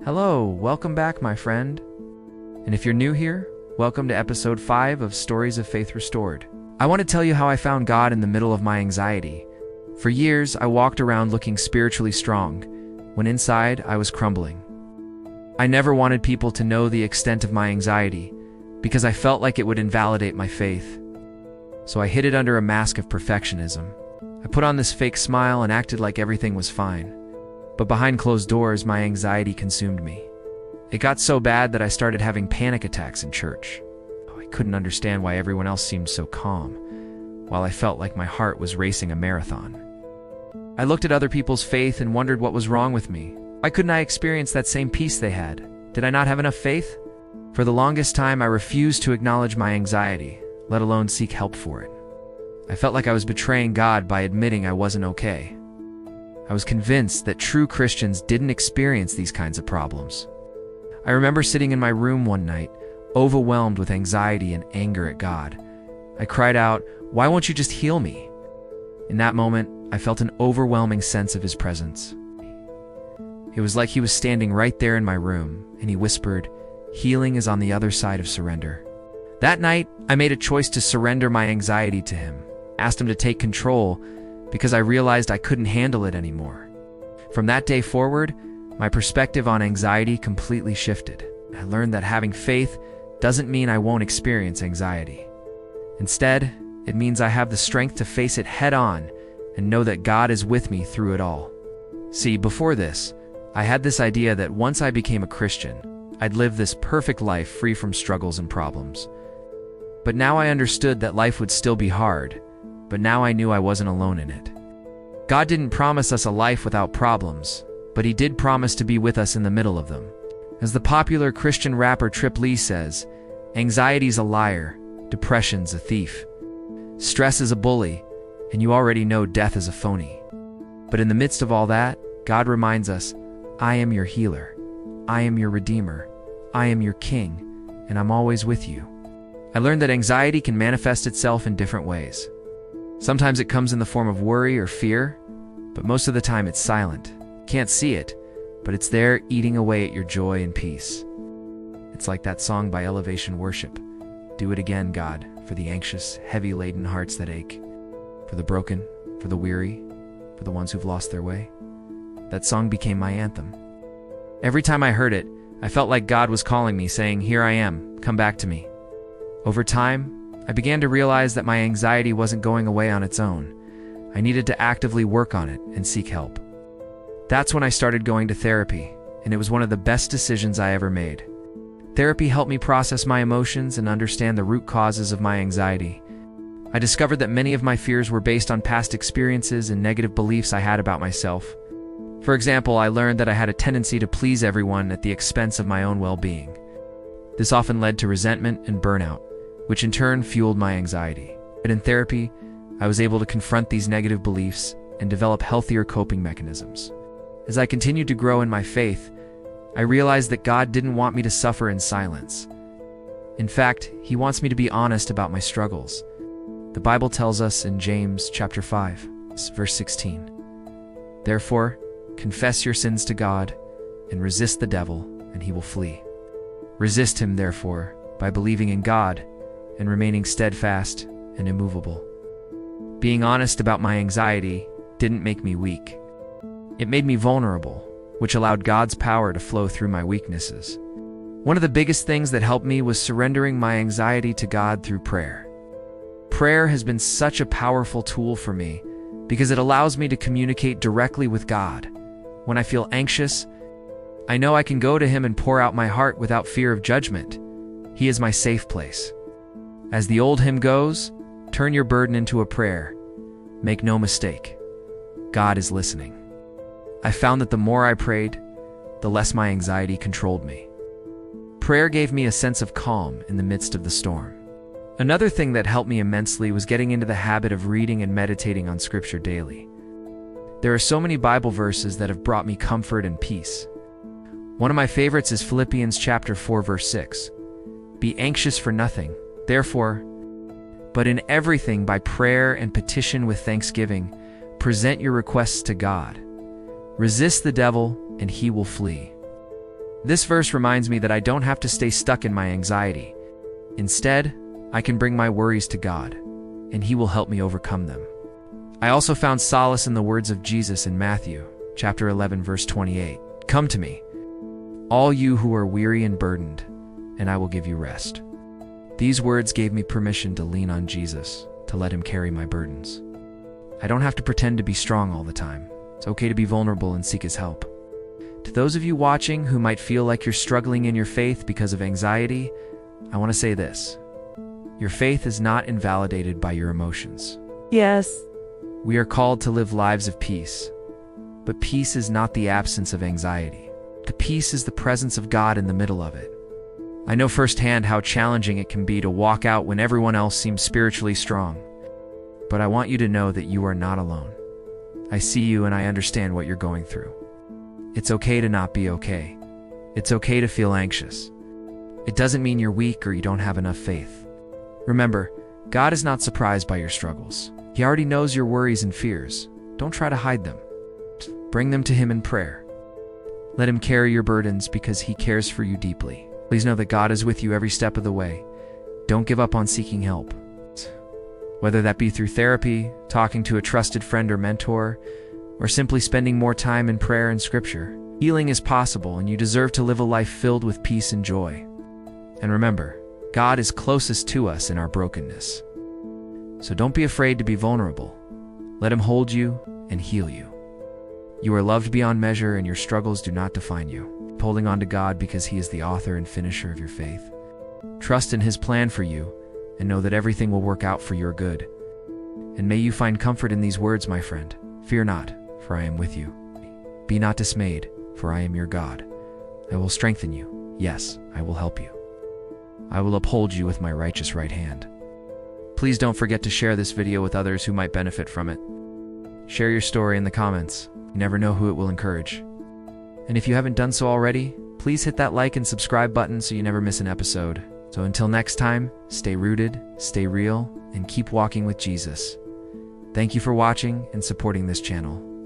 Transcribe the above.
Hello, welcome back, my friend. And if you're new here, welcome to episode 5 of Stories of Faith Restored. I want to tell you how I found God in the middle of my anxiety. For years, I walked around looking spiritually strong, when inside, I was crumbling. I never wanted people to know the extent of my anxiety, because I felt like it would invalidate my faith. So I hid it under a mask of perfectionism. I put on this fake smile and acted like everything was fine. But behind closed doors, my anxiety consumed me. It got so bad that I started having panic attacks in church. I couldn't understand why everyone else seemed so calm, while I felt like my heart was racing a marathon. I looked at other people's faith and wondered what was wrong with me. Why couldn't I experience that same peace they had? Did I not have enough faith? For the longest time, I refused to acknowledge my anxiety, let alone seek help for it. I felt like I was betraying God by admitting I wasn't okay. I was convinced that true Christians didn't experience these kinds of problems. I remember sitting in my room one night, overwhelmed with anxiety and anger at God. I cried out, "Why won't you just heal me?" In that moment, I felt an overwhelming sense of His presence. It was like He was standing right there in my room, and He whispered, "Healing is on the other side of surrender." That night, I made a choice to surrender my anxiety to Him, asked Him to take control, because I realized I couldn't handle it anymore. From that day forward, my perspective on anxiety completely shifted. I learned that having faith doesn't mean I won't experience anxiety. Instead, it means I have the strength to face it head on and know that God is with me through it all. See, before this, I had this idea that once I became a Christian, I'd live this perfect life free from struggles and problems. But now I understood that life would still be hard, but now I knew I wasn't alone in it. God didn't promise us a life without problems, but He did promise to be with us in the middle of them. As the popular Christian rapper Trip Lee says, "Anxiety's a liar, depression's a thief. Stress is a bully, and you already know death is a phony." But in the midst of all that, God reminds us, "I am your healer. I am your redeemer. I am your king, and I'm always with you." I learned that anxiety can manifest itself in different ways. Sometimes it comes in the form of worry or fear, but most of the time it's silent. Can't see it, but it's there eating away at your joy and peace. It's like that song by Elevation Worship, "Do it again, God, for the anxious, heavy-laden hearts that ache, for the broken, for the weary, for the ones who've lost their way." That song became my anthem. Every time I heard it, I felt like God was calling me, saying, "Here I am, come back to me." Over time, I began to realize that my anxiety wasn't going away on its own. I needed to actively work on it and seek help. That's when I started going to therapy, and it was one of the best decisions I ever made. Therapy helped me process my emotions and understand the root causes of my anxiety. I discovered that many of my fears were based on past experiences and negative beliefs I had about myself. For example, I learned that I had a tendency to please everyone at the expense of my own well-being. This often led to resentment and burnout, which in turn fueled my anxiety. But in therapy, I was able to confront these negative beliefs and develop healthier coping mechanisms. As I continued to grow in my faith, I realized that God didn't want me to suffer in silence. In fact, He wants me to be honest about my struggles. The Bible tells us in James chapter 5, verse 16, "Therefore, confess your sins to God and resist the devil, and he will flee. Resist him, therefore, by believing in God and remaining steadfast and immovable." Being honest about my anxiety didn't make me weak. It made me vulnerable, which allowed God's power to flow through my weaknesses. One of the biggest things that helped me was surrendering my anxiety to God through prayer. Prayer has been such a powerful tool for me because it allows me to communicate directly with God. When I feel anxious, I know I can go to Him and pour out my heart without fear of judgment. He is my safe place. As the old hymn goes, turn your burden into a prayer. Make no mistake, God is listening. I found that the more I prayed, the less my anxiety controlled me. Prayer gave me a sense of calm in the midst of the storm. Another thing that helped me immensely was getting into the habit of reading and meditating on Scripture daily. There are so many Bible verses that have brought me comfort and peace. One of my favorites is Philippians chapter 4, verse 6. "Be anxious for nothing, therefore, but in everything by prayer and petition with thanksgiving, present your requests to God. Resist the devil, and he will flee." This verse reminds me that I don't have to stay stuck in my anxiety. Instead, I can bring my worries to God, and He will help me overcome them. I also found solace in the words of Jesus in Matthew, chapter 11, verse 28. Come to me, all you who are weary and burdened, and I will give you rest. These words gave me permission to lean on Jesus, to let Him carry my burdens. I don't have to pretend to be strong all the time. It's okay to be vulnerable and seek His help. To those of you watching who might feel like you're struggling in your faith because of anxiety, I want to say this. Your faith is not invalidated by your emotions. Yes. We are called to live lives of peace, but peace is not the absence of anxiety. The peace is the presence of God in the middle of it. I know firsthand how challenging it can be to walk out when everyone else seems spiritually strong, but I want you to know that you are not alone. I see you and I understand what you're going through. It's okay to not be okay. It's okay to feel anxious. It doesn't mean you're weak or you don't have enough faith. Remember, God is not surprised by your struggles. He already knows your worries and fears. Don't try to hide them. Bring them to Him in prayer. Let Him carry your burdens because He cares for you deeply. Please know that God is with you every step of the way. Don't give up on seeking help. Whether that be through therapy, talking to a trusted friend or mentor, or simply spending more time in prayer and scripture, healing is possible and you deserve to live a life filled with peace and joy. And remember, God is closest to us in our brokenness. So don't be afraid to be vulnerable. Let Him hold you and heal you. You are loved beyond measure and your struggles do not define you. Keep holding on to God because He is the author and finisher of your faith. Trust in His plan for you and know that everything will work out for your good. And may you find comfort in these words, my friend. Fear not, for I am with you. Be not dismayed, for I am your God. I will strengthen you. Yes, I will help you. I will uphold you with my righteous right hand. Please don't forget to share this video with others who might benefit from it. Share your story in the comments. You never know who it will encourage. And if you haven't done so already, please hit that like and subscribe button so you never miss an episode. So until next time, stay rooted, stay real, and keep walking with Jesus. Thank you for watching and supporting this channel.